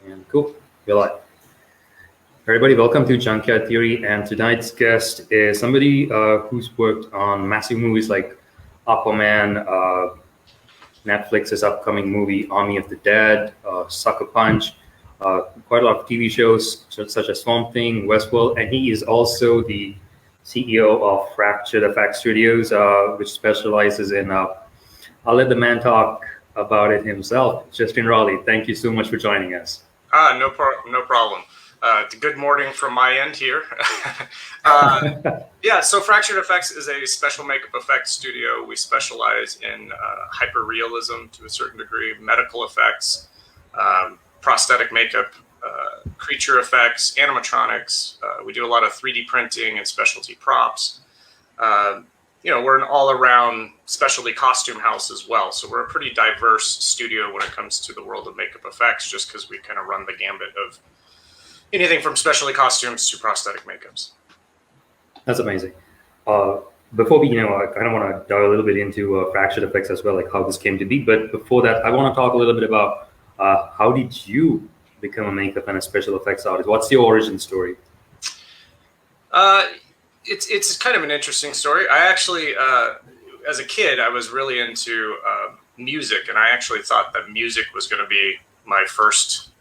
And cool, we're live. Everybody, welcome to Junkyard Theory. And tonight's guest is somebody who's worked on massive movies like Aquaman, Netflix's upcoming movie Army of the Dead, Sucker Punch, quite a lot of TV shows such as Swamp Thing, Westworld, and he is also the CEO of Raptured Effects Studios, which specializes in. I'll let the man talk about it himself. Justin Raleigh, thank you so much for joining us. No problem. Good morning from my end here. So Fractured Effects is a special makeup effects studio. We specialize in hyperrealism to a certain degree, medical effects, prosthetic makeup, creature effects, animatronics. We do a lot of 3D printing and specialty props. We're an all-around specialty costume house as well. So we're a pretty diverse studio when it comes to the world of makeup effects, just because we kind of run the gambit of anything from specialty costumes to prosthetic makeups. That's amazing. Before we, I kind of want to dive a little bit into Fractured Effects as well, like how this came to be. But before that, I want to talk a little bit about how did you become a makeup and a special effects artist? What's your origin story? It's kind of an interesting story. I actually, as a kid, I was really into music, and I actually thought that music was going to be my first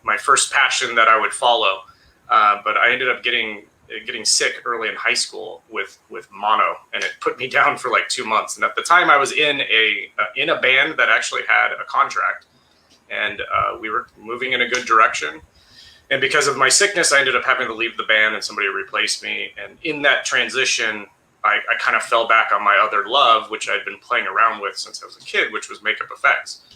passion that I would follow. But I ended up getting sick early in high school with mono, and it put me down for like 2 months. And at the time, I was in a band that actually had a contract, and we were moving in a good direction. And because of my sickness, I ended up having to leave the band, and somebody replaced me. And in that transition, I kind of fell back on my other love, which I'd been playing around with since I was a kid, which was makeup effects.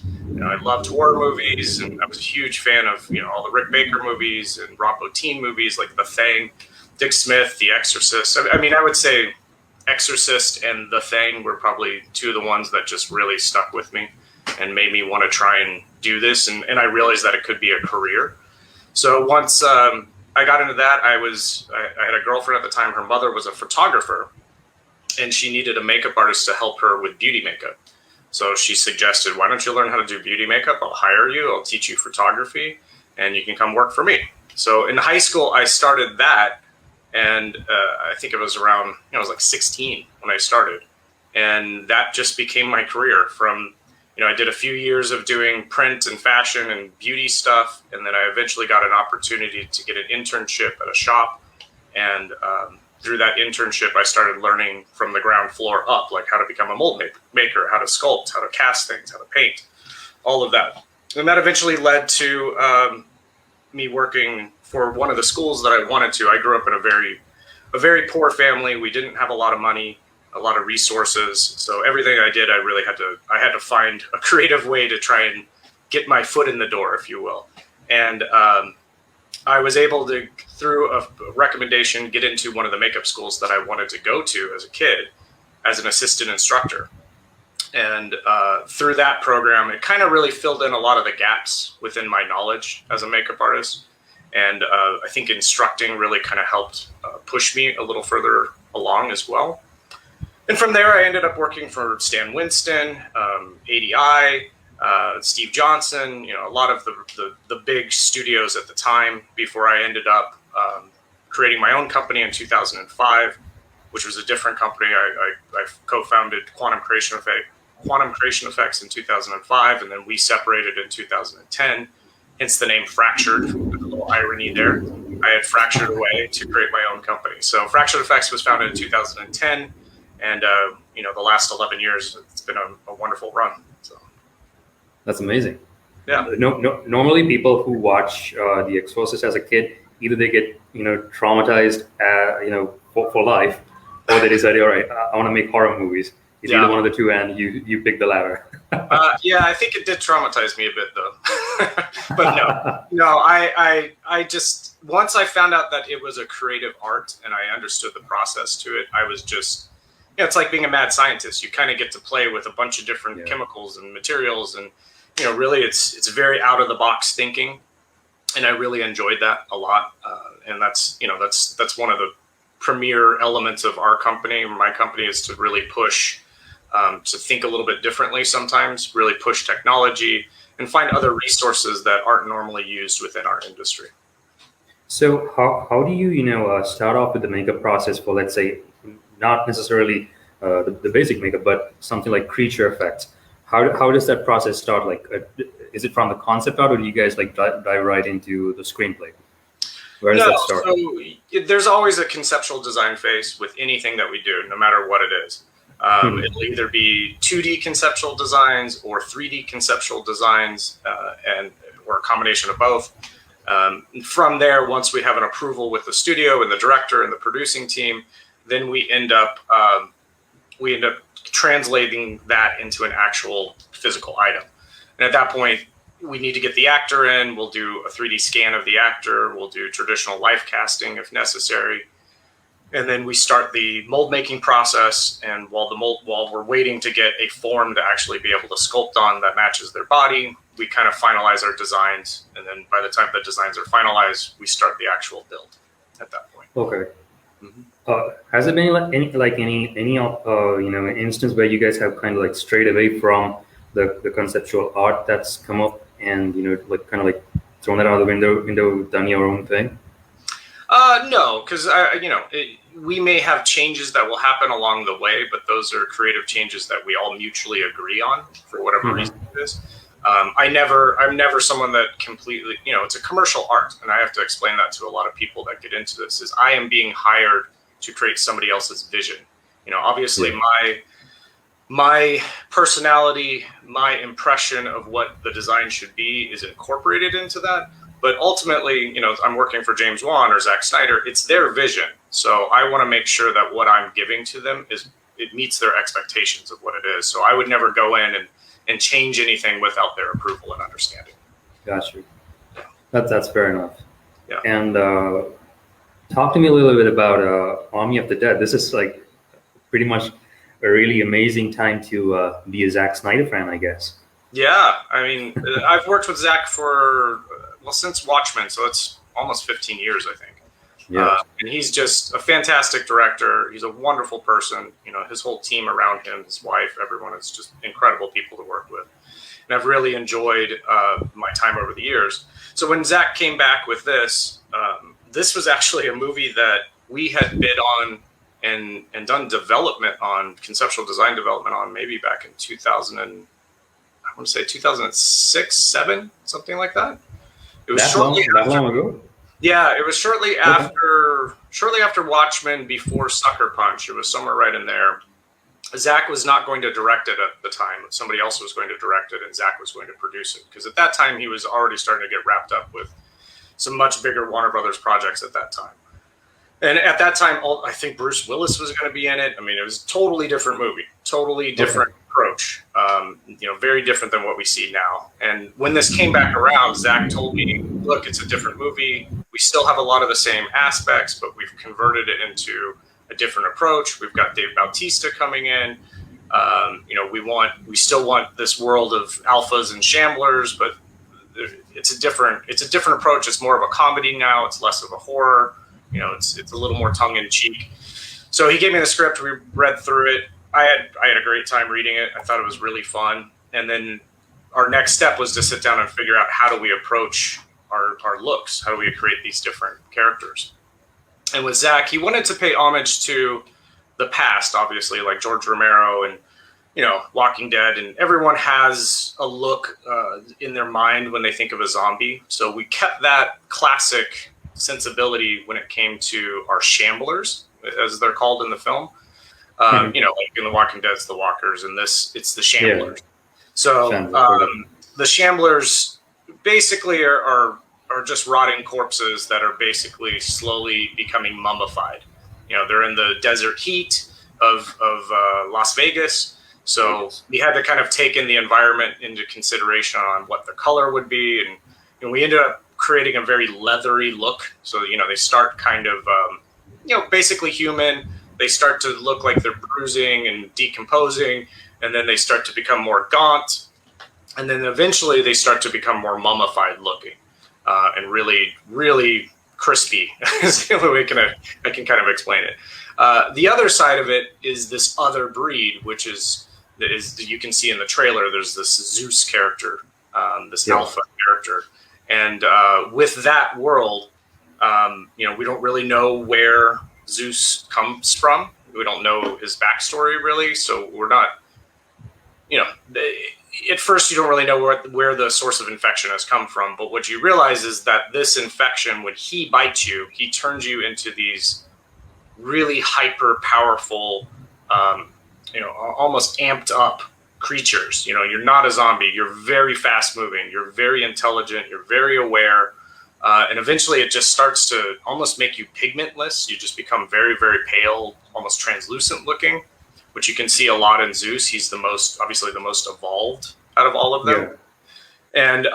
I loved horror movies, and I was a huge fan of all the Rick Baker movies and Rob Bottin movies like The Thing, Dick Smith, The Exorcist. I mean, I would say Exorcist and The Thing were probably two of the ones that just really stuck with me and made me want to try and do this. And I realized that it could be a career. So once I got into that, I had a girlfriend at the time. Her mother was a photographer, and she needed a makeup artist to help her with beauty makeup. So she suggested, why don't you learn how to do beauty makeup? I'll hire you. I'll teach you photography, and you can come work for me. So in high school, I started that, and I think it was around, I was like 16 when I started. And that just became my career. From I did a few years of doing print and fashion and beauty stuff. And then I eventually got an opportunity to get an internship at a shop. And through that internship, I started learning from the ground floor up, like how to become a mold maker, how to sculpt, how to cast things, how to paint, all of that. And that eventually led to me working for one of the schools that I wanted to. I grew up in a very poor family. We didn't have a lot of money, a lot of resources. So everything I did, I had to find a creative way to try and get my foot in the door, if you will. And I was able to, through a recommendation, get into one of the makeup schools that I wanted to go to as a kid as an assistant instructor. And through that program, it kind of really filled in a lot of the gaps within my knowledge as a makeup artist. And I think instructing really kind of helped push me a little further along as well. And from there, I ended up working for Stan Winston, ADI, Steve Johnson, a lot of the big studios at the time, before I ended up creating my own company in 2005, which was a different company. I co-founded Quantum Creation Effects in 2005, and then we separated in 2010, hence the name Fractured. A little irony there. I had fractured away to create my own company. So Fractured Effects was founded in 2010. And, the last 11 years, it's been a wonderful run. So that's amazing. Yeah. Normally, people who watch The Exorcist as a kid, either they get, traumatized, for life, or they decide, all right, I want to make horror movies. It's either one of the two, and you pick the latter. I think it did traumatize me a bit, though. But no, I just, once I found out that it was a creative art and I understood the process to it, I was just, it's like being a mad scientist. You kind of get to play with a bunch of different chemicals and materials, and really it's very out of the box thinking, and I really enjoyed that a lot. And that's one of the premier elements of our company. My company is to really push to think a little bit differently sometimes, really push technology and find other resources that aren't normally used within our industry. So how do you, start off with the makeup process for, let's say, not necessarily the basic makeup, but something like creature effects? How does that process start? Like, is it from the concept art, or do you guys like dive right into the screenplay? Where does that start? So there's always a conceptual design phase with anything that we do, no matter what it is. It'll either be 2D conceptual designs or 3D conceptual designs, or a combination of both. From there, once we have an approval with the studio and the director and the producing team, then we end up translating that into an actual physical item. And at that point, we need to get the actor in. We'll do a 3D scan of the actor. We'll do traditional life casting if necessary. And then we start the mold making process. And while we're waiting to get a form to actually be able to sculpt on that matches their body, we kind of finalize our designs. And then by the time the designs are finalized, we start the actual build at that point. Okay. Has there been any instance where you guys have kind of like strayed away from the conceptual art that's come up and thrown that out of the window, done your own thing? No, because we may have changes that will happen along the way, but those are creative changes that we all mutually agree on for whatever reason it is. I'm never someone that completely, it's a commercial art, and I have to explain that to a lot of people that get into this. Is I am being hired to create somebody else's vision. Obviously my personality, my impression of what the design should be is incorporated into that. But ultimately, I'm working for James Wan or Zack Snyder. It's their vision. So I want to make sure that what I'm giving to them it meets their expectations of what it is. So I would never go in and change anything without their approval and understanding. Gotcha. That's fair enough. Yeah. And talk to me a little bit about Army of the Dead. This is like pretty much a really amazing time to be a Zack Snyder fan, I guess. Yeah, I mean, I've worked with Zack since Watchmen, so it's almost 15 years, I think. Yeah. And he's just a fantastic director. He's a wonderful person. His whole team around him, his wife, everyone is just incredible people to work with. And I've really enjoyed my time over the years. So when Zack came back with this, this was actually a movie that we had bid on and done development on, conceptual design development on, maybe back in 2006, 7, something like that. It was that long ago. Yeah, it was shortly after Watchmen, before Sucker Punch. It was somewhere right in there. Zack was not going to direct it at the time. Somebody else was going to direct it, and Zack was going to produce it. Because at that time, he was already starting to get wrapped up with some much bigger Warner Brothers projects at that time. And at that time, I think Bruce Willis was going to be in it. I mean, it was a totally different movie, totally different approach. Very different than what we see now. And when this came back around, Zack told me, look, it's a different movie. We still have a lot of the same aspects, but we've converted it into a different approach. We've got Dave Bautista coming in. We still want this world of alphas and shamblers, but it's a different approach. It's more of a comedy now. It's less of a horror. It's a little more tongue in cheek. So he gave me the script. We read through it. I had a great time reading it. I thought it was really fun. And then our next step was to sit down and figure out, how do we approach our looks? How do we create these different characters? And with Zack, he wanted to pay homage to the past, obviously, like George Romero and, Walking Dead. And everyone has a look in their mind when they think of a zombie. So we kept that classic sensibility when it came to our shamblers, as they're called in the film. Like in The Walking Dead, it's the walkers, and it's the shamblers. Yeah. So the shamblers basically are just rotting corpses that are basically slowly becoming mummified. They're in the desert heat of Las Vegas. So we had to kind of take in the environment into consideration on what the color would be. And we ended up creating a very leathery look. So, they start kind of, basically human. They start to look like they're bruising and decomposing, and then they start to become more gaunt. And then eventually they start to become more mummified looking and really, really crispy. Is the only way I can kind of explain it. The other side of it is this other breed, which is you can see in the trailer, there's this Zeus character this alpha character. And with that world, we don't really know where Zeus comes from. We don't know his backstory really, so we're not, at first you don't really know where the source of infection has come from. But what you realize is that this infection, when he bites you, he turns you into these really hyper powerful, almost amped up creatures. You're not a zombie. You're very fast moving. You're very intelligent. You're very aware. And eventually it just starts to almost make you pigmentless. You just become very, very pale, almost translucent looking, which you can see a lot in Zeus. He's obviously the most evolved out of all of them. Yeah. And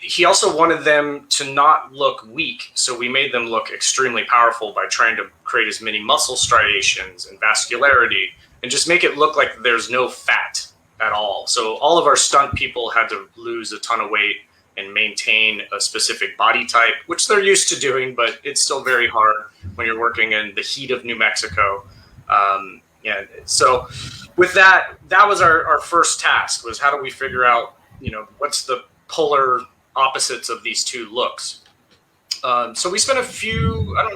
he also wanted them to not look weak. So we made them look extremely powerful by trying to create as many muscle striations and vascularity and just make it look like there's no fat at all. So all of our stunt people had to lose a ton of weight and maintain a specific body type, which they're used to doing, but it's still very hard when you're working in the heat of New Mexico. So with that was our first task, was how do we figure out, what's the polar opposites of these two looks. So we spent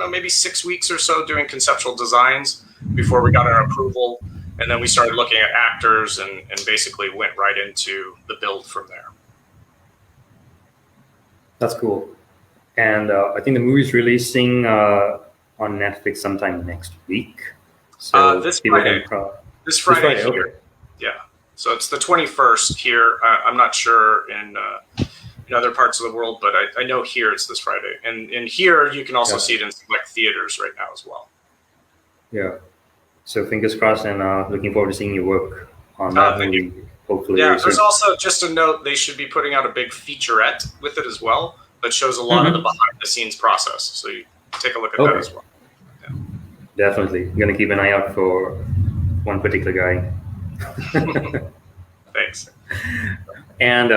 maybe 6 weeks or so doing conceptual designs before we got our approval. And then we started looking at actors and basically went right into the build from there. That's cool. And I think the movie's releasing on Netflix sometime next week. So this Friday. This Friday here. Okay. Yeah. So it's the 21st here. I'm not sure in other parts of the world, but I know here it's this Friday. And here you can also see it in select theaters right now as well. Yeah. So fingers crossed, and looking forward to seeing your work on that movie. Hopefully. Yeah, there's also just a note, they should be putting out a big featurette with it as well that shows a lot of the behind the scenes process. So you take a look at that as well. Yeah. Definitely. I'm going to keep an eye out for one particular guy. Thanks. And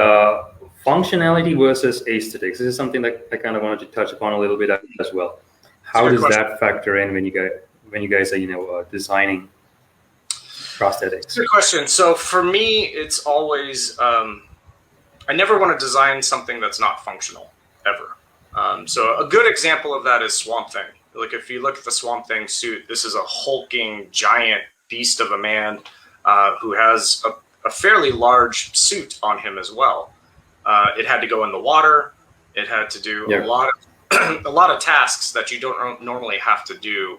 functionality versus aesthetics. This is something that I kind of wanted to touch upon a little bit as well. How does that factor in when you guys are designing prosthetics? Good question. So for me, it's always I never want to design something that's not functional ever. So a good example of that is Swamp Thing. Like if you look at the Swamp Thing suit, this is a hulking giant beast of a man who has a fairly large suit on him as well. It had to go in the water. It had to do a lot of tasks that you don't normally have to do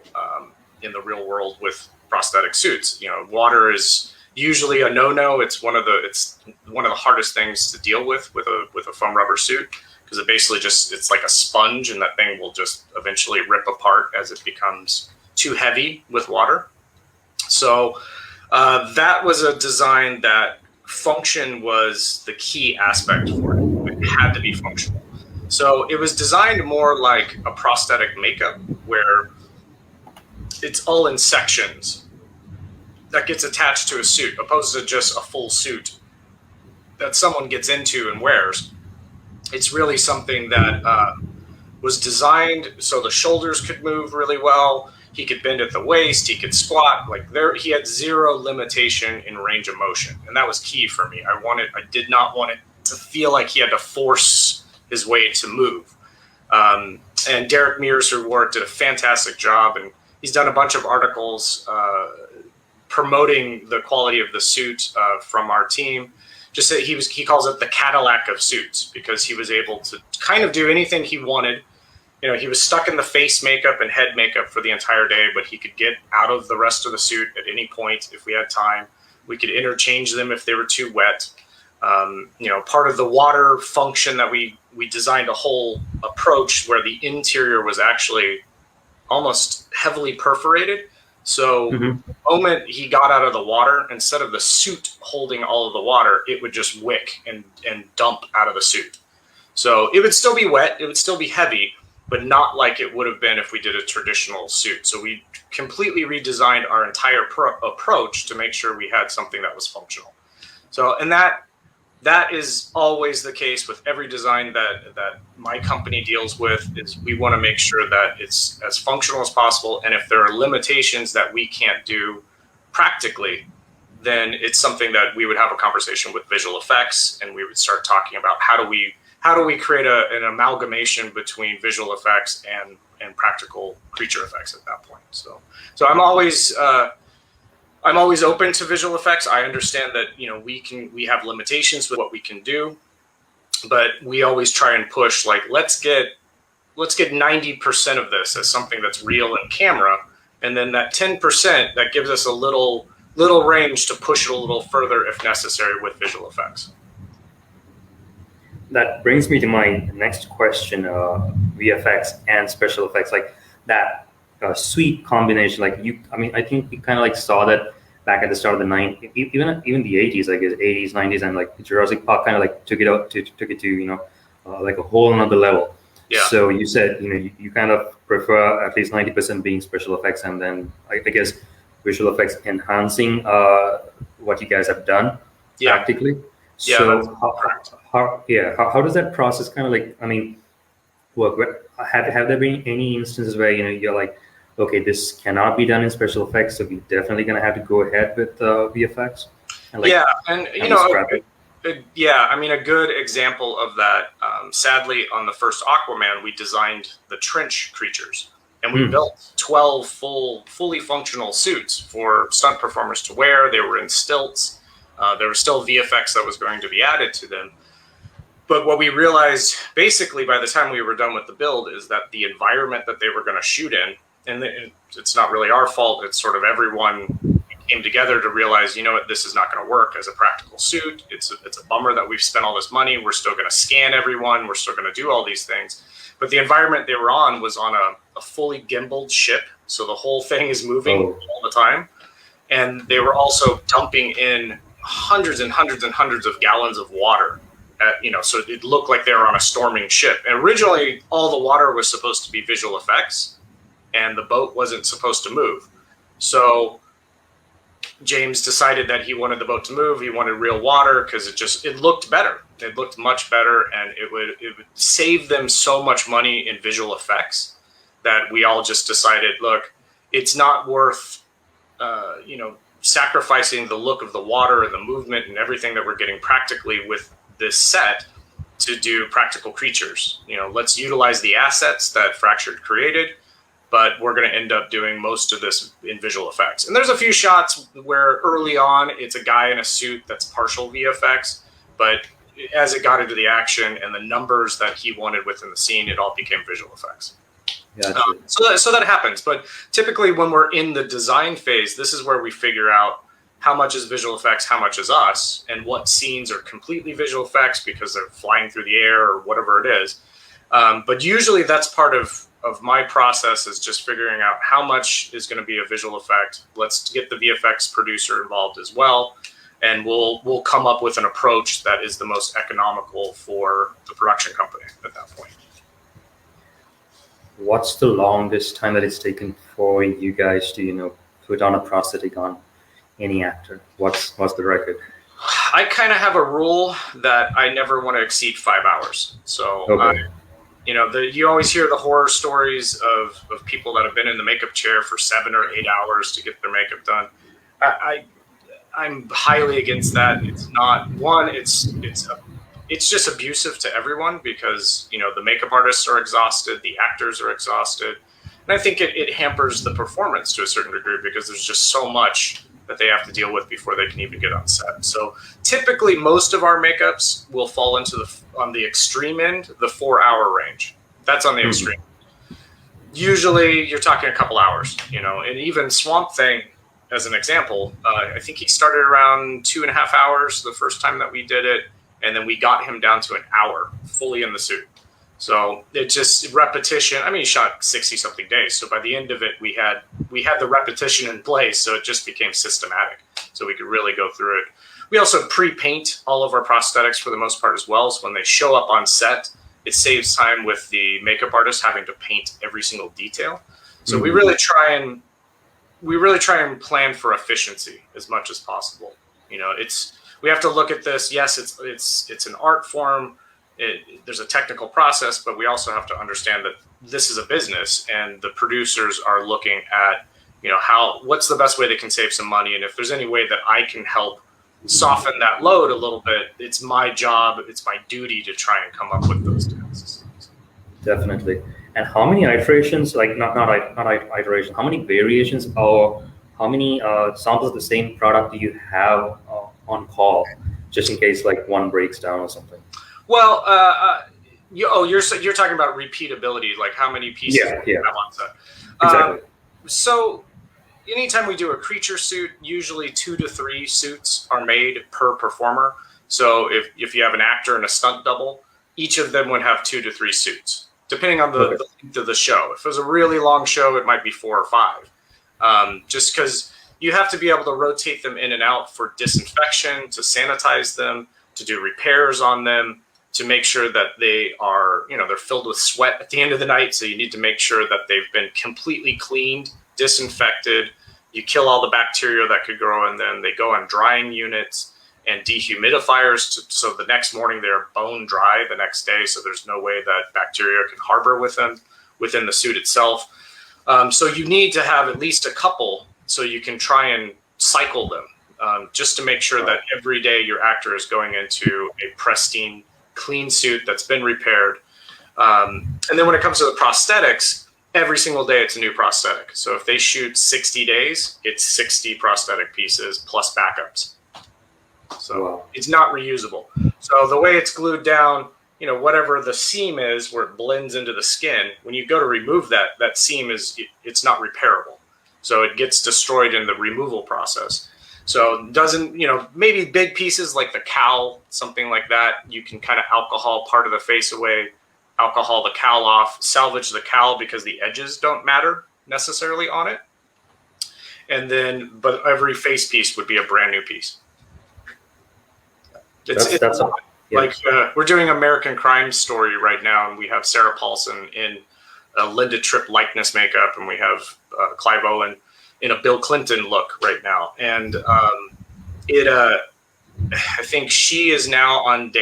in the real world with prosthetic suits. Water is usually a no-no. It's one of the hardest things to deal with a foam rubber suit, because it basically it's like a sponge, and that thing will just eventually rip apart as it becomes too heavy with water. So that was a design that function was the key aspect for it. It had to be functional. So it was designed more like a prosthetic makeup, where it's all in sections that gets attached to a suit, opposed to just a full suit that someone gets into and wears. It's really something that was designed so the shoulders could move really well. He could bend at the waist. He could squat. He had zero limitation in range of motion, and that was key for me. I did not want it to feel like he had to force his way to move. And Derek Mears, who wore it, did a fantastic job, and he's done a bunch of articles promoting the quality of the suit from our team. Just that he calls it the Cadillac of suits, because he was able to kind of do anything he wanted. He was stuck in the face makeup and head makeup for the entire day, but he could get out of the rest of the suit at any point if we had time. We could interchange them if they were too wet. Part of the water function that we designed a whole approach where the interior was actually almost heavily perforated. So the moment he got out of the water, instead of the suit holding all of the water, it would just wick and dump out of the suit. So it would still be wet, it would still be heavy, but not like it would have been if we did a traditional suit. So we completely redesigned our entire approach to make sure we had something that was functional. So, and that is always the case with every design that my company deals with, is we want to make sure that it's as functional as possible. And if there are limitations that we can't do practically, then it's something that we would have a conversation with visual effects, and we would start talking about how do we create an amalgamation between visual effects and practical creature effects at that point. So I'm always open to visual effects. I understand that we have limitations with what we can do, but we always try and push, like, let's get 90% of this as something that's real in camera, and then that 10% that gives us a little range to push it a little further if necessary with visual effects. That brings me to my next question: VFX and special effects, like that sweet combination. Like I think we kind of like saw that back at the start of the 90s, even the 80s, I guess 80s, 90s, and like Jurassic Park kind of like took it to like a whole another level. Yeah. So you said you kind of prefer at least 90% being special effects, and then I guess visual effects enhancing what you guys have done practically. Yeah. So how does that process kind of like work? Have there been any instances where you're like, okay, this cannot be done in special effects, so we're definitely gonna have to go ahead with VFX? And a good example of that. Sadly, on the first Aquaman, we designed the trench creatures, and we built 12 fully functional suits for stunt performers to wear. They were in stilts. There was still VFX that was going to be added to them. But what we realized, basically, by the time we were done with the build, is that the environment that they were going to shoot in, and it's not really our fault, it's sort of everyone came together to realize, this is not going to work as a practical suit. It's a bummer that we've spent all this money. We're still going to scan everyone. We're still going to do all these things. But the environment they were on was on a fully gimbaled ship. So the whole thing is moving all the time. And they were also dumping in hundreds and hundreds and hundreds of gallons of water. So it looked like they were on a storming ship. And originally, all the water was supposed to be visual effects, and the boat wasn't supposed to move. So James decided that he wanted the boat to move. He wanted real water because it looked better. It looked much better, and it would save them so much money in visual effects that we all just decided, look, it's not worth sacrificing the look of the water and the movement and everything that we're getting practically with this set to do practical creatures. Let's utilize the assets that Fractured created, but we're going to end up doing most of this in visual effects. And there's a few shots where early on it's a guy in a suit that's partial VFX, but as it got into the action and the numbers that he wanted within the scene, it all became visual effects. So that happens. But typically when we're in the design phase, this is where we figure out how much is visual effects, how much is us, and what scenes are completely visual effects because they're flying through the air or whatever it is. But usually that's part of my process, is just figuring out how much is going to be a visual effect. Let's get the VFX producer involved as well, and we'll come up with an approach that is the most economical for the production company at that point. What's the longest time that it's taken for you guys to put on a prosthetic on any actor? What's the record? I kind of have a rule that I never want to exceed 5 hours. So, okay. You always hear the horror stories of people that have been in the makeup chair for 7 or 8 hours to get their makeup done. I'm highly against that. It's not one. It's just abusive to everyone because the makeup artists are exhausted, the actors are exhausted, and I think it hampers the performance to a certain degree because there's just so much that they have to deal with before they can even get on set. So typically most of our makeups will fall into on the extreme end, the 4-hour range. That's on the extreme. Usually you're talking a couple hours, and even Swamp Thing, as an example, I think he started around 2.5 hours the first time that we did it. And then we got him down to an hour fully in the suit. So it just repetition. I mean, he shot 60 something days. So by the end of it, we had the repetition in place. So it just became systematic. So we could really go through it. We also pre-paint all of our prosthetics for the most part as well. So when they show up on set, it saves time with the makeup artist having to paint every single detail. So we really try and plan for efficiency as much as possible. We have to look at this. Yes, it's an art form. There's a technical process, but we also have to understand that this is a business, and the producers are looking at what's the best way they can save some money, and if there's any way that I can help soften that load a little bit, it's my job, it's my duty to try and come up with those tasks. Definitely. And how many iterations, like not iteration, how many variations or how many samples of the same product do you have on call, just in case like one breaks down or something? Well, you're talking about repeatability, like how many pieces you have on set. Exactly. So anytime we do a creature suit, usually 2 to 3 suits are made per performer. So if you have an actor and a stunt double, each of them would have 2 to 3 suits, depending on the length of the show. If it was a really long show, it might be 4 or 5. Just because you have to be able to rotate them in and out for disinfection, to sanitize them, to do repairs on them, to make sure that they are, they're filled with sweat at the end of the night. So you need to make sure that they've been completely cleaned, disinfected. You kill all the bacteria that could grow in them. They go on drying units and dehumidifiers, so the next morning they're bone dry the next day, so there's no way that bacteria can harbor within the suit itself. So you need to have at least a couple so you can try and cycle them, just to make sure that every day your actor is going into a pristine, clean suit that's been repaired. And then when it comes to the prosthetics, every single day it's a new prosthetic. So if they shoot 60 days, it's 60 prosthetic pieces plus backups. So it's not reusable. So the way it's glued down, whatever the seam is where it blends into the skin, when you go to remove that seam it's not repairable. So it gets destroyed in the removal process. So it doesn't, maybe big pieces like the cowl, something like that, you can kind of alcohol part of the face away, alcohol the cowl off, salvage the cowl because the edges don't matter necessarily on it. And then, but every face piece would be a brand new piece. We're doing American Crime Story right now, and we have Sarah Paulson in a Linda Tripp likeness makeup, and we have Clive Owen in a Bill Clinton look right now. And I think she is now on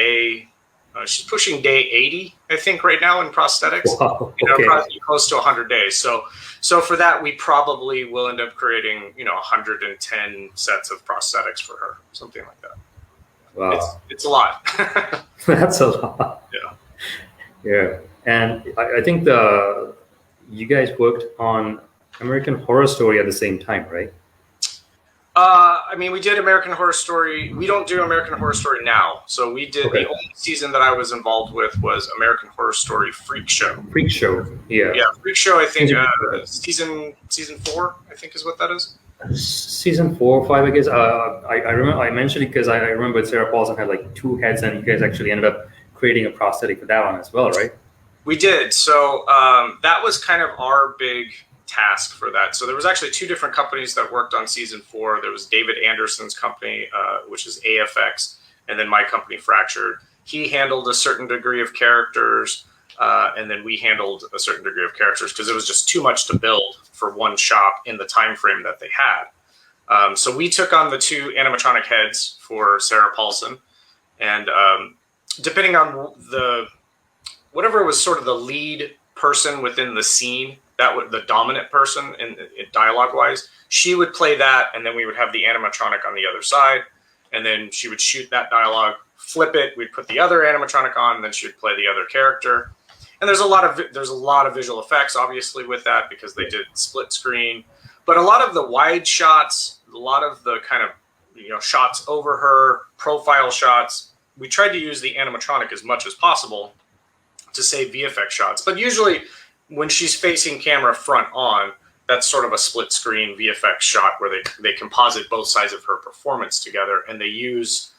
she's pushing day 80, I think, right now in prosthetics. Wow, probably close to 100 days. So for that, we probably will end up creating, 110 sets of prosthetics for her, something like that. Wow. It's a lot. That's a lot. Yeah. And I think you guys worked on American Horror Story at the same time, right? We did American Horror Story. We don't do American Horror Story now. So we did the only season that I was involved with was American Horror Story Freak Show. Freak Show, yeah. Yeah, Freak Show, I think season 4, I think is what that is. Season 4 or 5, I guess. I remember I mentioned it because I remember Sarah Paulson had like 2 heads, and you guys actually ended up creating a prosthetic for that one as well, right? We did. So that was kind of our big task for that. So there was actually 2 different companies that worked on season 4. There was David Anderson's company, which is AFX, and then my company, Fractured. He handled a certain degree of characters, and then we handled a certain degree of characters because it was just too much to build for one shop in the time frame that they had. So we took on the 2 animatronic heads for Sarah Paulson, and depending on whatever was sort of the lead person within the scene, that was the dominant person in dialogue wise, she would play that, and then we would have the animatronic on the other side, and then she would shoot that dialogue, flip it, we'd put the other animatronic on, and then she would play the other character. And there's a lot of visual effects, obviously, with that because they did split screen. But a lot of the wide shots, a lot of the kind of shots over her, profile shots, we tried to use the animatronic as much as possible to save VFX shots. But usually, when she's facing camera front on, that's sort of a split screen VFX shot where they composite both sides of her performance together, and they use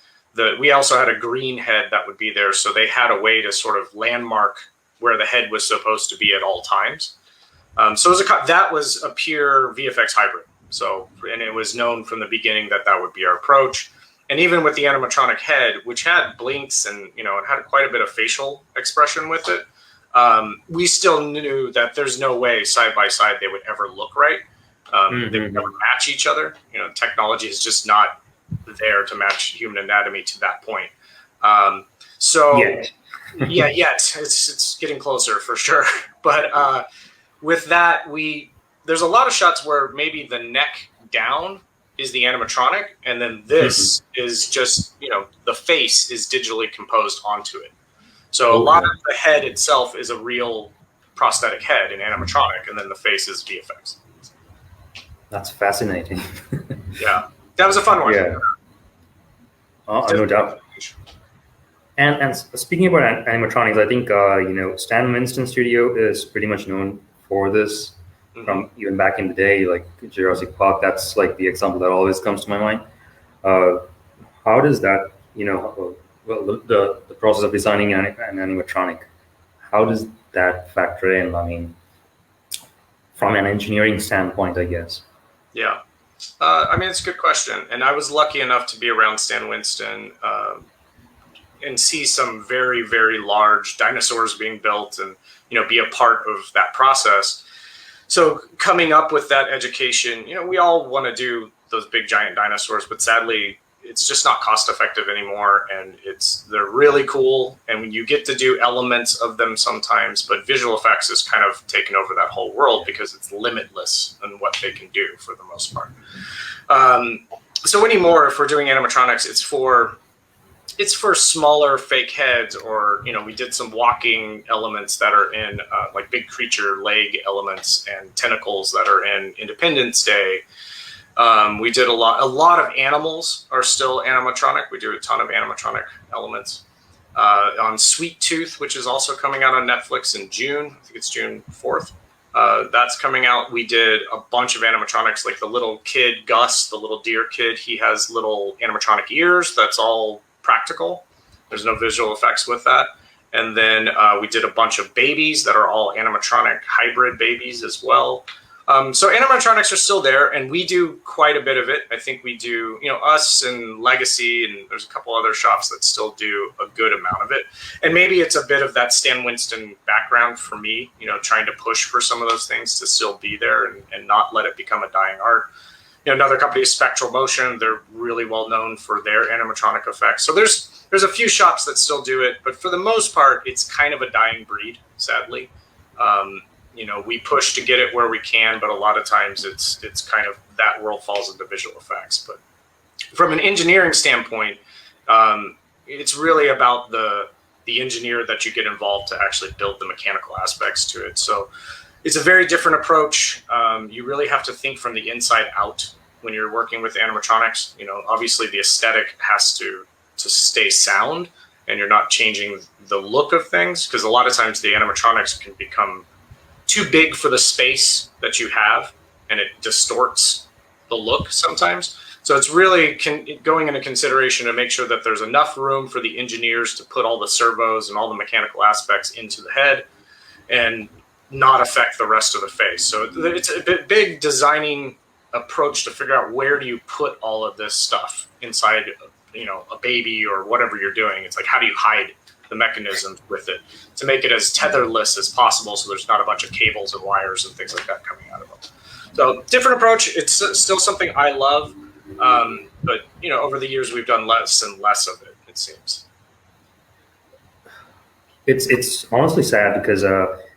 we also had a green head that would be there, so they had a way to sort of landmark where the head was supposed to be at all times. So that was a pure VFX hybrid. So, and it was known from the beginning that would be our approach. And even with the animatronic head, which had blinks and it had quite a bit of facial expression with it, we still knew that there's no way side by side they would ever look right. They would never match each other. Technology is just not there to match human anatomy to that point. It's getting closer for sure. But with that, there's a lot of shots where maybe the neck down is the animatronic, and then this is just, the face is digitally composed onto it. So a lot of the head itself is a real prosthetic head in animatronic, and then the face is VFX. That's fascinating. Yeah, that was a fun one. Yeah. No doubt. And speaking about animatronics, I think Stan Winston Studio is pretty much known for this. From even back in the day, like Jurassic Park, that's like the example that always comes to my mind. How does that, the process of designing an animatronic, how does that factor in? I mean, from an engineering standpoint, I guess. Yeah. It's a good question. And I was lucky enough to be around Stan Winston and see some very, very large dinosaurs being built and, be a part of that process. So coming up with that education, we all want to do those big giant dinosaurs, but sadly, it's just not cost effective anymore. And they're really cool. And when you get to do elements of them sometimes, but visual effects is kind of taken over that whole world because it's limitless in what they can do for the most part. So anymore, if we're doing animatronics, it's for smaller fake heads, or we did some walking elements that are in like big creature leg elements and tentacles that are in Independence Day. We did a lot of animals are still animatronic. We do a ton of animatronic elements on Sweet Tooth, which is also coming out on Netflix in June. I think it's June 4th. That's coming out. We did a bunch of animatronics, like the little kid Gus, the little deer kid. He has little animatronic ears. That's all practical. There's no visual effects with that. And then we did a bunch of babies that are all animatronic hybrid babies as well. So animatronics are still there, and we do quite a bit of it. I think we do, us and Legacy, and there's a couple other shops that still do a good amount of it. And maybe it's a bit of that Stan Winston background for me, trying to push for some of those things to still be there and not let it become a dying art. Another company is Spectral Motion. They're really well known for their animatronic effects. So there's a few shops that still do it, but for the most part, it's kind of a dying breed, sadly. We push to get it where we can, but a lot of times it's kind of that world falls into visual effects. But from an engineering standpoint, it's really about the engineer that you get involved to actually build the mechanical aspects to it. So it's a very different approach. You really have to think from the inside out when you're working with animatronics. Obviously the aesthetic has to stay sound, and you're not changing the look of things, because a lot of times the animatronics can become too big for the space that you have, and it distorts the look sometimes. So it's really going into consideration to make sure that there's enough room for the engineers to put all the servos and all the mechanical aspects into the head and not affect the rest of the face. So it's a big designing approach to figure out where do you put all of this stuff inside, a baby or whatever you're doing. It's like, how do you hide the mechanisms with it to make it as tetherless as possible, so there's not a bunch of cables and wires and things like that coming out of them. So different approach. It's still something I love, but over the years we've done less and less of it, it seems. It's honestly sad because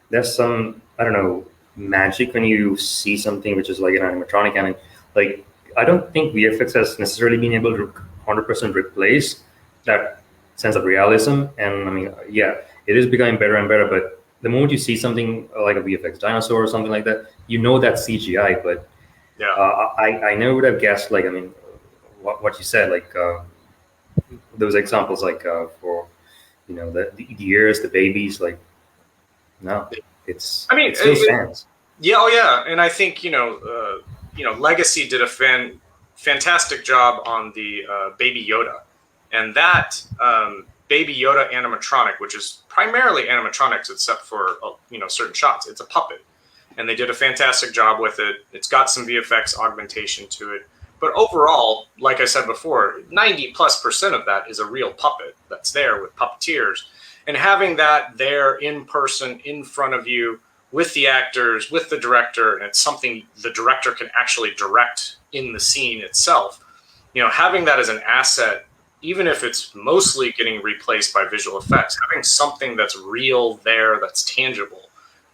there's some, I don't know, magic when you see something which is like an animatronic, and like I don't think VFX has necessarily been able to 100% replace that sense of realism. And it is becoming better and better, but the moment you see something like a VFX dinosaur or something like that, that's CGI. But I never would have guessed, what you said, those examples, for the ears, the babies, no, it still stands. Yeah, oh yeah, and I think Legacy did a fantastic job on the Baby Yoda, and that Baby Yoda animatronic, which is primarily animatronics except for certain shots. It's a puppet, and they did a fantastic job with it. It's got some VFX augmentation to it, but overall, like I said before, 90+% of that is a real puppet that's there with puppeteers, and having that there in person in front of you with the actors, with the director, and it's something the director can actually direct in the scene itself. Having that as an asset, even if it's mostly getting replaced by visual effects, having something that's real there, that's tangible,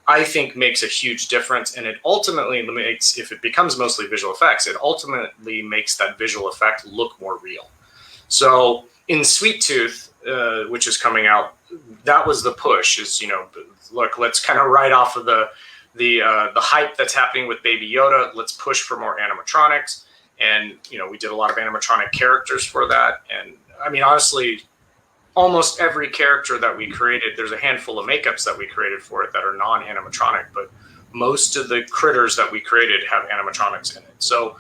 I think makes a huge difference. And it ultimately makes, if it becomes mostly visual effects, it ultimately makes that visual effect look more real. So in Sweet Tooth, which is coming out, that was the push, is, look, let's kind of ride off of the hype that's happening with Baby Yoda. Let's push for more animatronics. And, we did a lot of animatronic characters for that. And I mean, honestly, almost every character that we created, there's a handful of makeups that we created for it that are non-animatronic, but most of the critters that we created have animatronics in it. So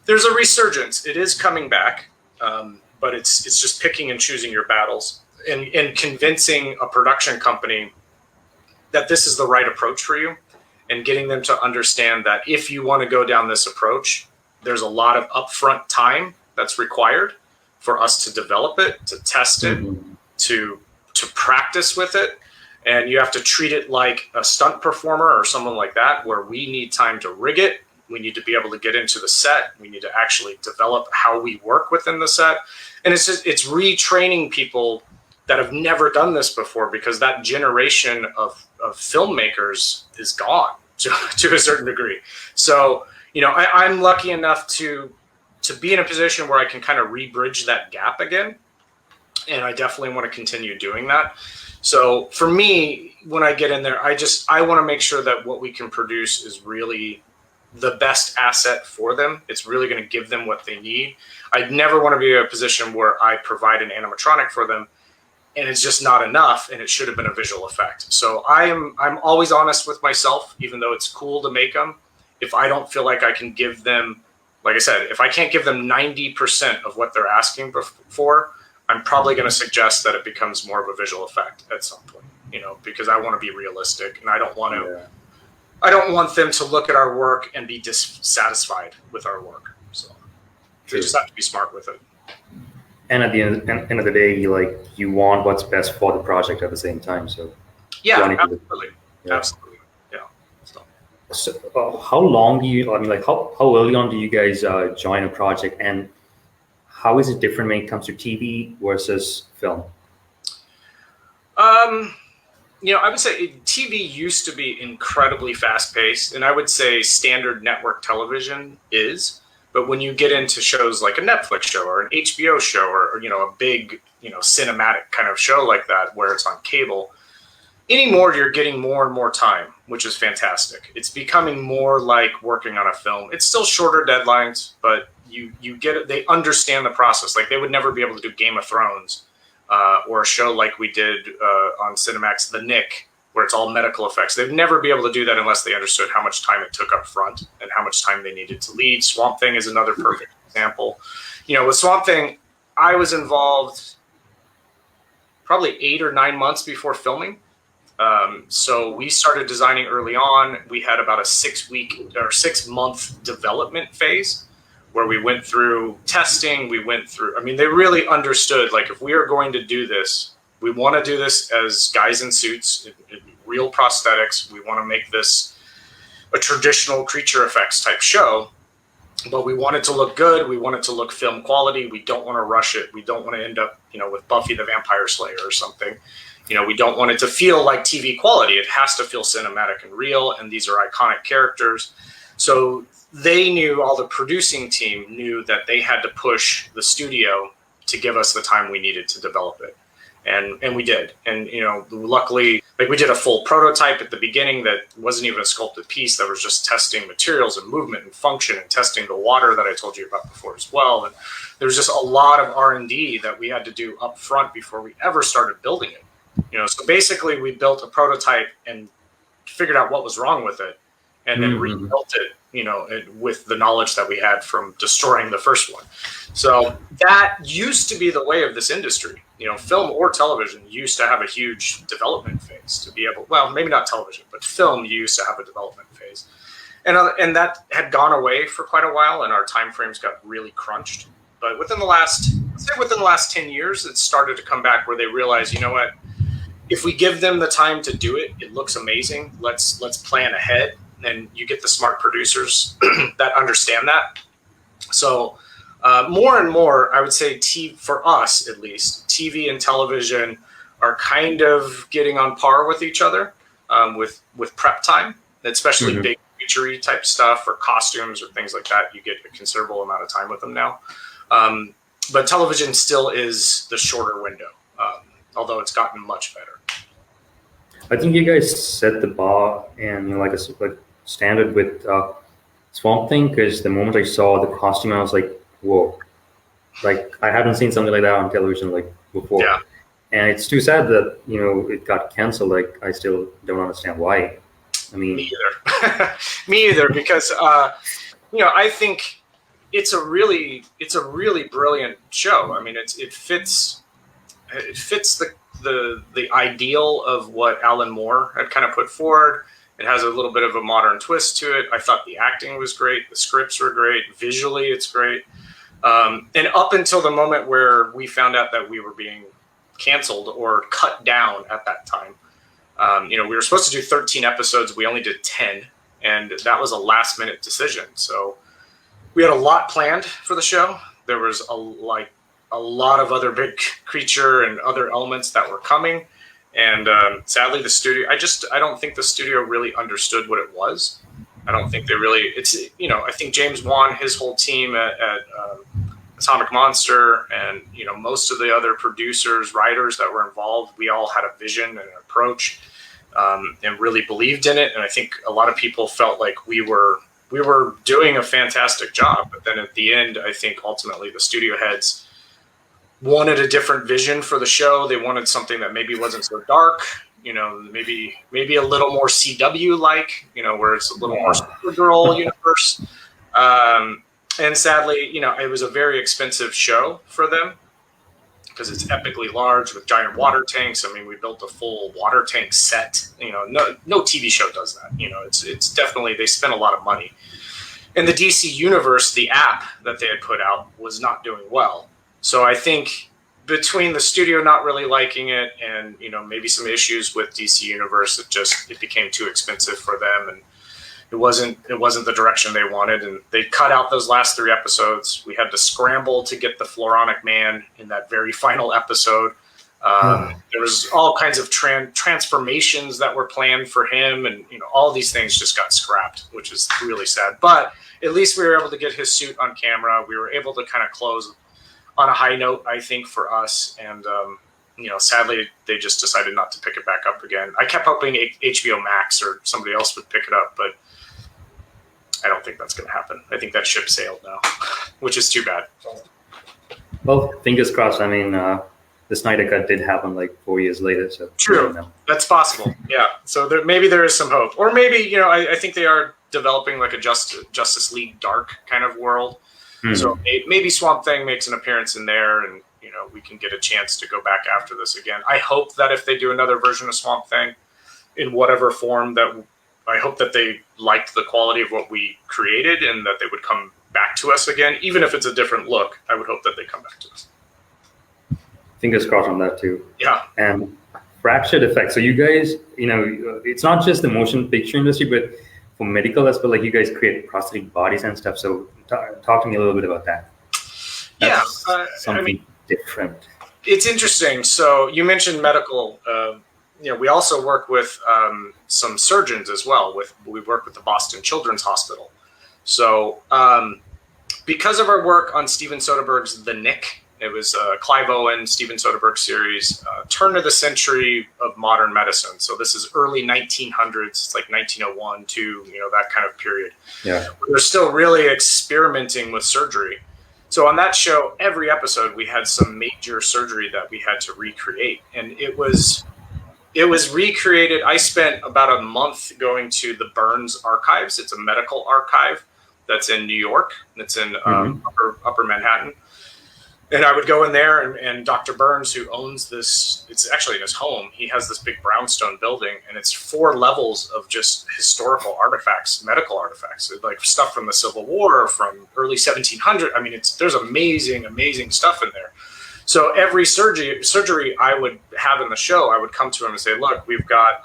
there's a resurgence. It is coming back, but it's just picking and choosing your battles and convincing a production company that this is the right approach for you, and getting them to understand that if you want to go down this approach, there's a lot of upfront time that's required for us to develop it, to test it, to practice with it. And you have to treat it like a stunt performer or someone like that, where we need time to rig it. We need to be able to get into the set. We need to actually develop how we work within the set. And it's retraining people that have never done this before, because that generation of filmmakers is gone to a certain degree. So, I'm lucky enough to be in a position where I can kind of re-bridge that gap again. And I definitely want to continue doing that. So for me, when I get in there, I want to make sure that what we can produce is really the best asset for them. It's really going to give them what they need. I'd never want to be in a position where I provide an animatronic for them and it's just not enough, and it should have been a visual effect. So I'm always honest with myself, even though it's cool to make them. If I don't feel like I can give them, like I said, if I can't give them 90% of what they're asking for, I'm probably going to suggest that it becomes more of a visual effect at some point, because I want to be realistic, and I don't want them to look at our work and be dissatisfied with our work. So they just have to be smart with it. And at the end of the day, you want what's best for the project at the same time. So absolutely. Yeah. Absolutely. Yeah. So how long do you, how early on do you guys join a project, and how is it different when it comes to TV versus film? I would say TV used to be incredibly fast paced, and I would say standard network television is. But when you get into shows like a Netflix show or an HBO show or a big, cinematic kind of show like that, where it's on cable, anymore, you're getting more and more time, which is fantastic. It's becoming more like working on a film. It's still shorter deadlines, but you get it. They understand the process. Like, they would never be able to do Game of Thrones or a show like we did on Cinemax, The Nick, where it's all medical effects. They'd never be able to do that unless they understood how much time it took up front and how much time they needed to lead. Swamp Thing is another perfect example. With Swamp Thing, I was involved probably 8 or 9 months before filming. So we started designing early on. We had about a 6-month development phase where we went through testing. They really understood, if we are going to do this, we want to do this as guys in suits, in real prosthetics. We want to make this a traditional creature effects type show, but we want it to look good. We want it to look film quality. We don't want to rush it. We don't want to end up, with Buffy the Vampire Slayer or something. We don't want it to feel like TV quality. It has to feel cinematic and real, and these are iconic characters. So they knew, all the producing team knew that they had to push the studio to give us the time we needed to develop it. And we did. And, luckily, we did a full prototype at the beginning that wasn't even a sculpted piece, that was just testing materials and movement and function and testing the water that I told you about before as well. And there was just a lot of R&D that we had to do up front before we ever started building it. So basically we built a prototype and figured out what was wrong with it, and then rebuilt it, with the knowledge that we had from destroying the first one. So that used to be the way of this industry. Film or television used to have a huge development phase to be able, well, maybe not television, but film used to have a development phase. And that had gone away for quite a while, and our timeframes got really crunched. But within the last 10 years, it started to come back, where they realized, if we give them the time to do it, it looks amazing. Let's plan ahead. And you get the smart producers that understand that. So more and more, I would say, for us at least, TV and television are kind of getting on par with each other. with prep time, especially big creature-y type stuff or costumes or things like that. You get a considerable amount of time with them now. But television still is the shorter window, although it's gotten much better. I think you guys set the bar and like standard with Swamp Thing, because the moment I saw the costume, I was like, whoa, like I haven't seen something like that on television like before. Yeah. And it's too sad that it got canceled. Like I still don't understand why. I mean, me either. Me either, because I think it's a really brilliant show. I mean, it fits the ideal of what Alan Moore had kind of put forward. It has a little bit of a modern twist to it. I thought the acting was great. The scripts were great. Visually, it's great. And up until the moment where we found out that we were being canceled or cut down at that time, we were supposed to do 13 episodes. We only did 10, and that was a last-minute decision. So we had a lot planned for the show. There was a lot of other big creature and other elements that were coming. And sadly, the studio, I don't think the studio really understood what it was. I don't think they really, I think James Wan, his whole team at Atomic Monster, and, most of the other producers, writers that were involved, we all had a vision and an approach, and really believed in it. And I think a lot of people felt like we were doing a fantastic job. But then at the end, I think ultimately the studio heads wanted a different vision for the show. They wanted something that maybe wasn't so dark, maybe a little more CW-like, where it's a little more Supergirl universe. And sadly, it was a very expensive show for them because it's epically large with giant water tanks. I mean, we built a full water tank set. No TV show does that. It's definitely, they spent a lot of money. In the DC universe, the app that they had put out was not doing well. So I think between the studio not really liking it and, maybe some issues with DC Universe, it became too expensive for them, and it wasn't the direction they wanted. And they cut out those last 3 episodes. We had to scramble to get the Floronic Man in that very final episode. There was all kinds of transformations that were planned for him, and all these things just got scrapped, which is really sad. But at least we were able to get his suit on camera. We were able to kind of close on a high note, I think, for us. And, sadly, they just decided not to pick it back up again. I kept hoping HBO Max or somebody else would pick it up, but I don't think that's going to happen. I think that ship sailed now, which is too bad. Well, fingers crossed. I mean, the Snyder Cut did happen like 4 years later. So true. That's possible. Yeah. So maybe there is some hope. Or maybe, I think they are developing like a Justice League Dark kind of world. So maybe Swamp Thing makes an appearance in there, and we can get a chance to go back after this again. I hope that if they do another version of Swamp Thing in whatever form, I hope that they liked the quality of what we created and that they would come back to us again, even if it's a different look. I would hope that they come back to us. Fingers crossed on that too. Yeah. And Raptured Effects. So you guys, it's not just the motion picture industry, but for medical as well, like you guys create prosthetic bodies and stuff. So talk to me a little bit about that. That's something different. It's interesting. So you mentioned medical. We also work with some surgeons as well. We work with the Boston Children's Hospital. So because of our work on Steven Soderbergh's The Nick, it was Clive Owen, Steven Soderbergh series, turn of the century of modern medicine. So this is early 1900s. It's like 1901 to, that kind of period. Yeah. They're still really experimenting with surgery. So on that show, every episode, we had some major surgery that we had to recreate. And it was recreated. I spent about a month going to the Burns Archives. It's a medical archive that's in New York. It's in upper Manhattan. And I would go in there, and Dr. Burns, who owns this, it's actually in his home, he has this big brownstone building, and it's 4 levels of just historical artifacts, medical artifacts, like stuff from the Civil War, from early 1700. I mean, there's amazing, amazing stuff in there. So every surgery I would have in the show, I would come to him and say, look, we've got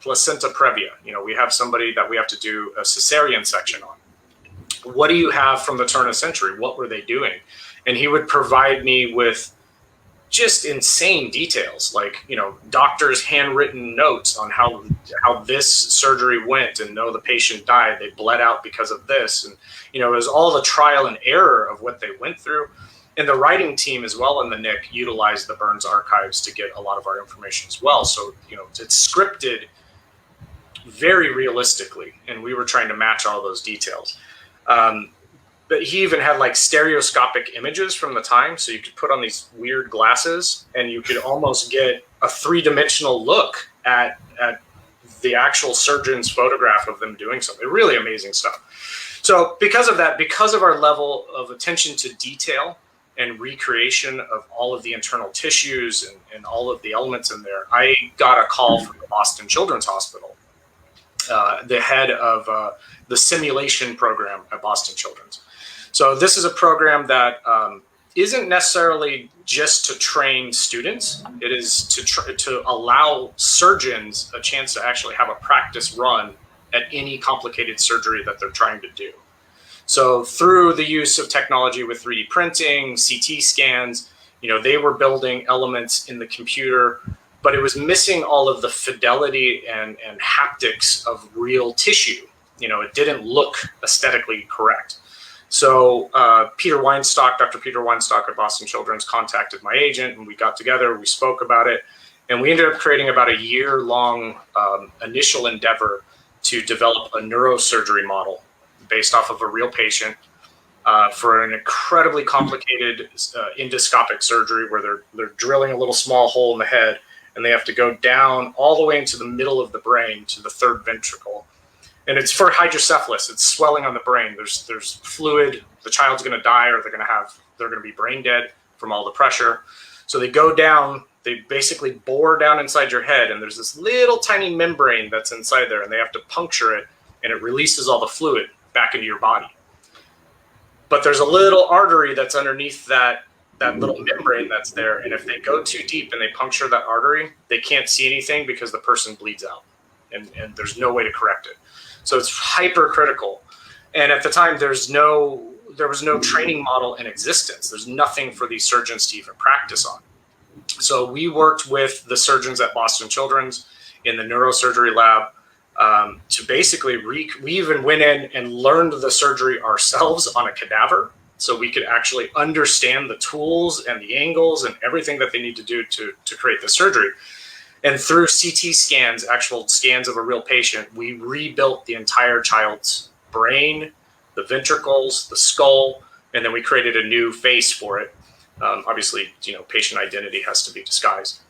placenta previa. We have somebody that we have to do a cesarean section on. What do you have from the turn of the century? What were they doing? And he would provide me with just insane details, like, you know, doctors' handwritten notes on how this surgery went, and no, the patient died, they bled out because of this. And, you know, it was all the trial and error of what they went through. And the writing team as well in the Nick utilized the Burns archives to get a lot of our information as well. So, you know, it's scripted very realistically, and we were trying to match all those details. But he even had like stereoscopic images from the time, so you could put on these weird glasses and you could almost get a three-dimensional look at the actual surgeon's photograph of them doing something. Really amazing stuff. So because of that, because of our level of attention to detail and recreation of all of the internal tissues and all of the elements in there, I got a call from the Boston Children's Hospital, the head of the simulation program at Boston Children's. So this is a program that isn't necessarily just to train students. It is to allow surgeons a chance to actually have a practice run at any complicated surgery that they're trying to do. So through the use of technology with 3D printing, CT scans, you know, they were building elements in the computer, but it was missing all of the fidelity and haptics of real tissue. You know, it didn't look aesthetically correct. So Dr. Peter Weinstock at Boston Children's contacted my agent, and we got together, we spoke about it, and we ended up creating about a year-long initial endeavor to develop a neurosurgery model based off of a real patient for an incredibly complicated endoscopic surgery where they're drilling a little small hole in the head, and they have to go down all the way into the middle of the brain to the third ventricle. And it's for hydrocephalus. It's swelling on the brain. There's fluid. The child's going to die, or they're going to be brain dead from all the pressure. So they go down. They basically bore down inside your head, and there's this little tiny membrane that's inside there, and they have to puncture it, and it releases all the fluid back into your body. But there's a little artery that's underneath that little membrane that's there, and if they go too deep and they puncture that artery, they can't see anything because the person bleeds out, and there's no way to correct it. So it's hypercritical. And at the time, there was no training model in existence. There's nothing for these surgeons to even practice on. So we worked with the surgeons at Boston Children's in the neurosurgery lab to basically, we even went in and learned the surgery ourselves on a cadaver, so we could actually understand the tools and the angles and everything that they need to do to create the surgery. And through CT scans, actual scans of a real patient, we rebuilt the entire child's brain, the ventricles, the skull, and then we created a new face for it. Obviously, you know, patient identity has to be disguised.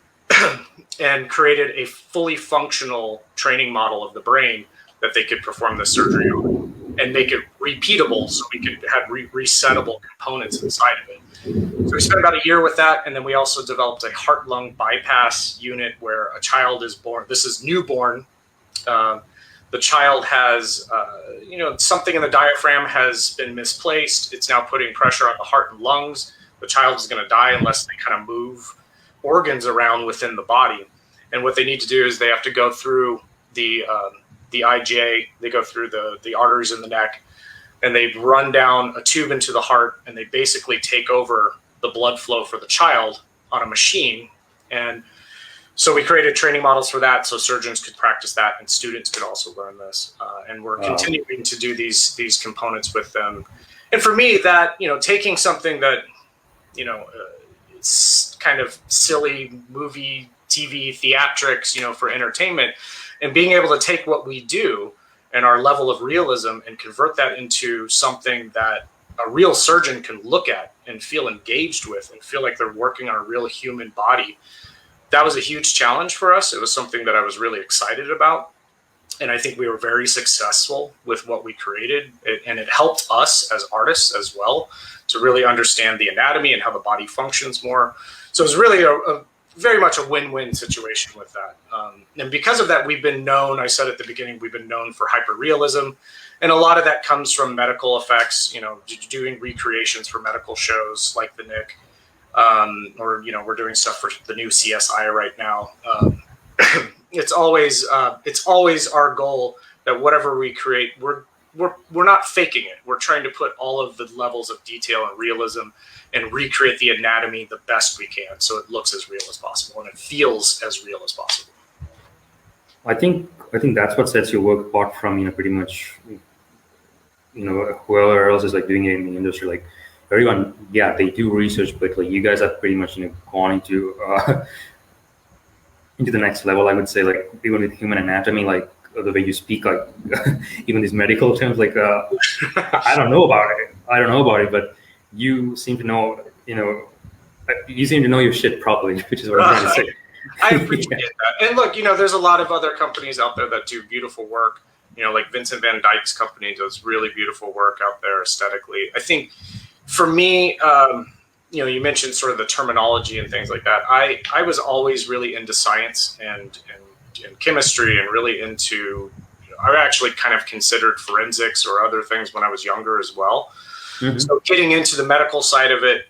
And created a fully functional training model of the brain that they could perform the surgery on and make it repeatable, so we could have resettable components inside of it. So we spent about a year with that, and then we also developed a heart-lung bypass unit where a child is born. This is newborn. The child has, you know, something in the diaphragm has been misplaced. It's now putting pressure on the heart and lungs. The child is going to die unless they kind of move organs around within the body. And what they need to do is they have to go through the IJ, they go through the arteries in the neck, and they run down a tube into the heart, and they basically take over the blood flow for the child on a machine. And so we created training models for that, so surgeons could practice that, and students could also learn this. And we're continuing to do these components with them. And for me, that, you know, taking something that, you know, it's kind of silly movie, TV, theatrics, you know, for entertainment, and being able to take what we do and our level of realism and convert that into something that a real surgeon can look at and feel engaged with and feel like they're working on a real human body. That was a huge challenge for us. It was something that I was really excited about. And I think we were very successful with what we created. And it helped us as artists as well to really understand the anatomy and how the body functions more. So it was really a very much a win-win situation with that. And because of that, we've been known, I said at the beginning, we've been known for hyperrealism. And a lot of that comes from medical effects, you know, doing recreations for medical shows like The Nick. Or, you know, we're doing stuff for the new CSI right now. It's always our goal that whatever we create, we're we're not faking it. We're trying to put all of the levels of detail and realism and recreate the anatomy the best we can, so it looks as real as possible and it feels as real as possible. I think that's what sets your work apart from pretty much whoever else is like doing it in the industry. Like everyone, yeah, they do research, but like you guys have pretty much gone into the next level. I would say, like even with human anatomy, like the way you speak, like even these medical terms, like I don't know about it, but you seem to know, you seem to know your shit properly, which is what I'm trying to say. I appreciate that. And look, there's a lot of other companies out there that do beautiful work. Like Vincent Van Dyke's company does really beautiful work out there aesthetically. I think for me, you mentioned sort of the terminology and things like that. I was always really into science and chemistry and really into, I actually kind of considered forensics or other things when I was younger as well. Mm-hmm. So getting into the medical side of it,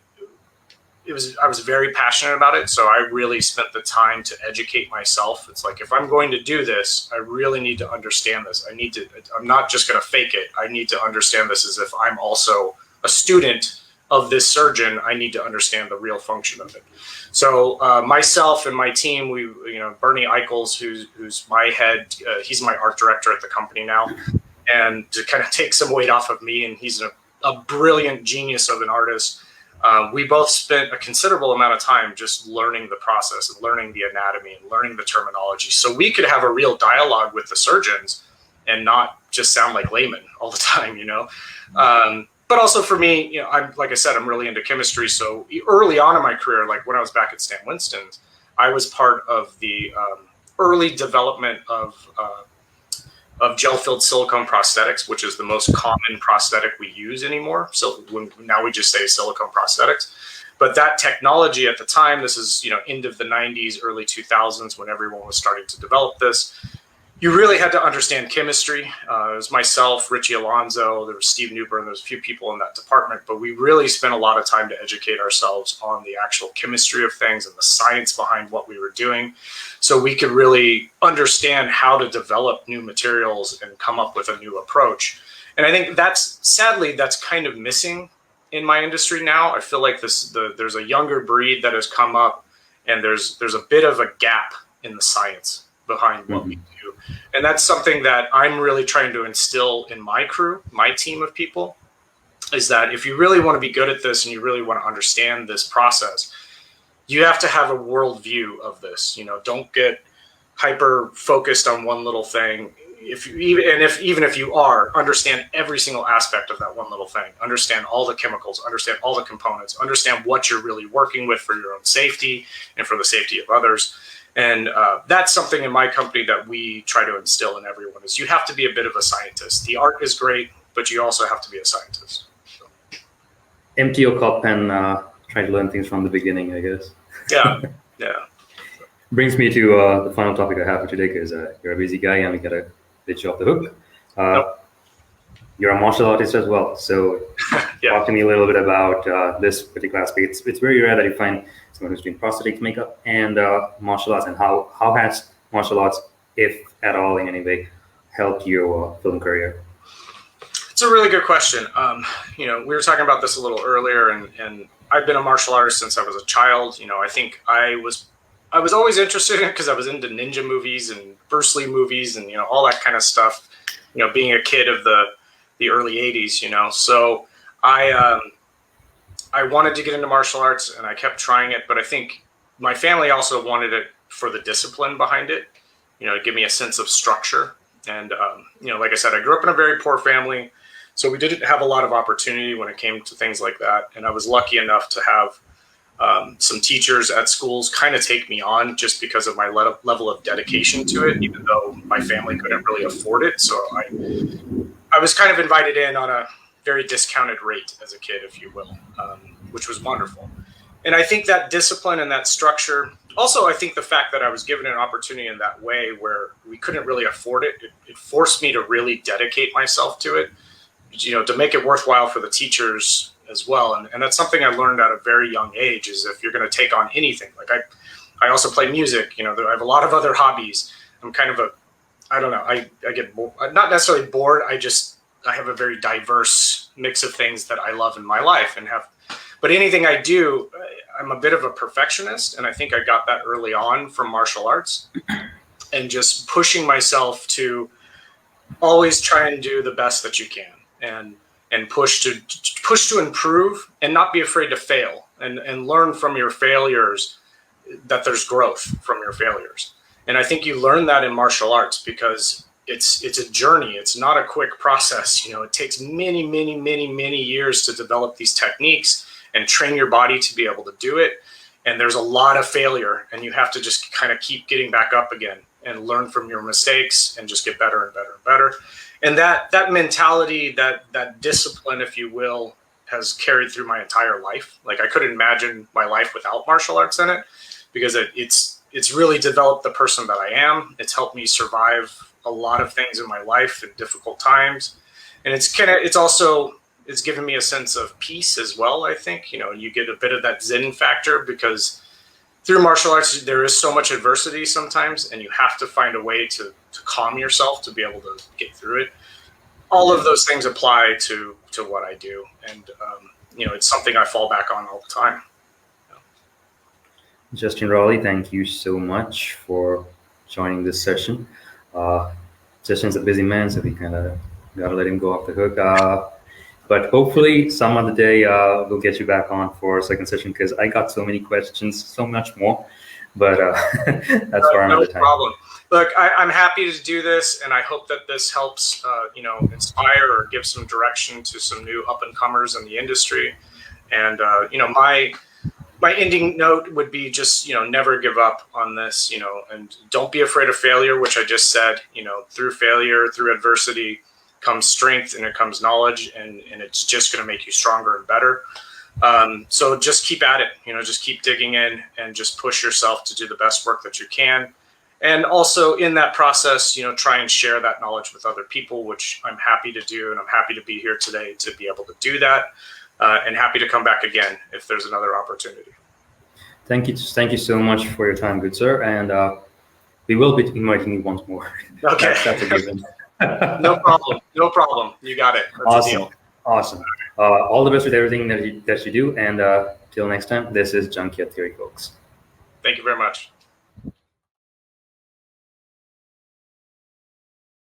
I was very passionate about it. So I really spent the time to educate myself. It's like, if I'm going to do this, I really need to understand this. I'm not just going to fake it. I need to understand this as if I'm also a student of this surgeon. I need to understand the real function of it. So myself and my team, Bernie Eichels, who's my head, he's my art director at the company now. And to kind of take some weight off of me, and he's a brilliant genius of an artist. We both spent a considerable amount of time just learning the process and learning the anatomy and learning the terminology, so we could have a real dialogue with the surgeons and not just sound like laymen all the time, But also for me, like I said, I'm really into chemistry. So early on in my career, like when I was back at Stan Winston's, I was part of the early development of gel-filled silicone prosthetics, which is the most common prosthetic we use anymore. So now we just say silicone prosthetics. But that technology at the time, this is end of the 90s, early 2000s, when everyone was starting to develop this, you really had to understand chemistry. It was myself, Richie Alonso, there was Steve Newburn, there was a few people in that department, but we really spent a lot of time to educate ourselves on the actual chemistry of things and the science behind what we were doing, so we could really understand how to develop new materials and come up with a new approach. And I think sadly, that's kind of missing in my industry now. I feel like there's a younger breed that has come up, and there's a bit of a gap in the science behind what we do. And that's something that I'm really trying to instill in my crew, my team of people, is that if you really want to be good at this and you really want to understand this process, you have to have a worldview of this. Don't get hyper focused on one little thing. Even if you are, understand every single aspect of that one little thing. Understand all the chemicals, understand all the components, understand what you're really working with for your own safety and for the safety of others. And that's something in my company that we try to instill in everyone, is you have to be a bit of a scientist. The art is great, but you also have to be a scientist. So. Empty your cup and try to learn things from the beginning, I guess. Yeah. Brings me to the final topic I have for today, because you're a busy guy and we got to let you off the hook. Nope. You're a martial artist as well. So Talk to me a little bit about this particular aspect. It's very rare that you find someone who's doing prosthetics, makeup, and martial arts. And how has martial arts, if at all in any way, helped your film career? It's a really good question. We were talking about this a little earlier, and I've been a martial artist since I was a child. I think I was always interested in it because I was into ninja movies and Bruce Lee movies and all that kind of stuff. Being a kid of the early 80s, so I wanted to get into martial arts, and I kept trying it, but I think my family also wanted it for the discipline behind it, to give me a sense of structure. And, like I said, I grew up in a very poor family, so we didn't have a lot of opportunity when it came to things like that. And I was lucky enough to have some teachers at schools kind of take me on just because of my level of dedication to it, even though my family couldn't really afford it. So I was kind of invited in on a very discounted rate as a kid, if you will, which was wonderful. And I think that discipline and that structure, also I think the fact that I was given an opportunity in that way where we couldn't really afford it, it forced me to really dedicate myself to it, to make it worthwhile for the teachers as well. And that's something I learned at a very young age, is if you're going to take on anything, like I also play music, I have a lot of other hobbies. I'm kind of I don't know, I get not necessarily bored. have a very diverse mix of things that I love in my life and have. But anything I do, I'm a bit of a perfectionist, and I think I got that early on from martial arts, and just pushing myself to always try and do the best that you can, and push to improve, and not be afraid to fail, and learn from your failures, that there's growth from your failures. And I think you learn that in martial arts because it's a journey. It's not a quick process. It takes many years to develop these techniques and train your body to be able to do it. And there's a lot of failure, and you have to just kind of keep getting back up again and learn from your mistakes and just get better and better and better. And that mentality, that discipline, if you will, has carried through my entire life. Like, I couldn't imagine my life without martial arts in it, because it's really developed the person that I am. It's helped me survive a lot of things in my life in difficult times. And it's given me a sense of peace as well, I think. You get a bit of that Zen factor, because through martial arts, there is so much adversity sometimes, and you have to find a way to calm yourself to be able to get through it. All of those things apply to what I do. And, it's something I fall back on all the time. Justin Raleigh, thank you so much for joining this session. Justin's a busy man, so we kind of got to let him go off the hook. But hopefully some other day we'll get you back on for a second session, because I got so many questions, so much more. But that's for another time. No problem. Look, I'm happy to do this, and I hope that this helps, inspire or give some direction to some new up-and-comers in the industry. And, my ending note would be just, never give up on this, and don't be afraid of failure, which I just said. Through failure, through adversity comes strength, and it comes knowledge, and it's just going to make you stronger and better. So just keep at it, just keep digging in, and just push yourself to do the best work that you can. And also in that process, try and share that knowledge with other people, which I'm happy to do. And I'm happy to be here today to be able to do that. And happy to come back again if there's another opportunity. Thank you so much for your time, good sir. And we will be inviting you once more. Okay. That's a given. No problem. You got it. That's Awesome. All the best with everything that you do. And till next time, this is Junkyard Theory, folks. Thank you very much.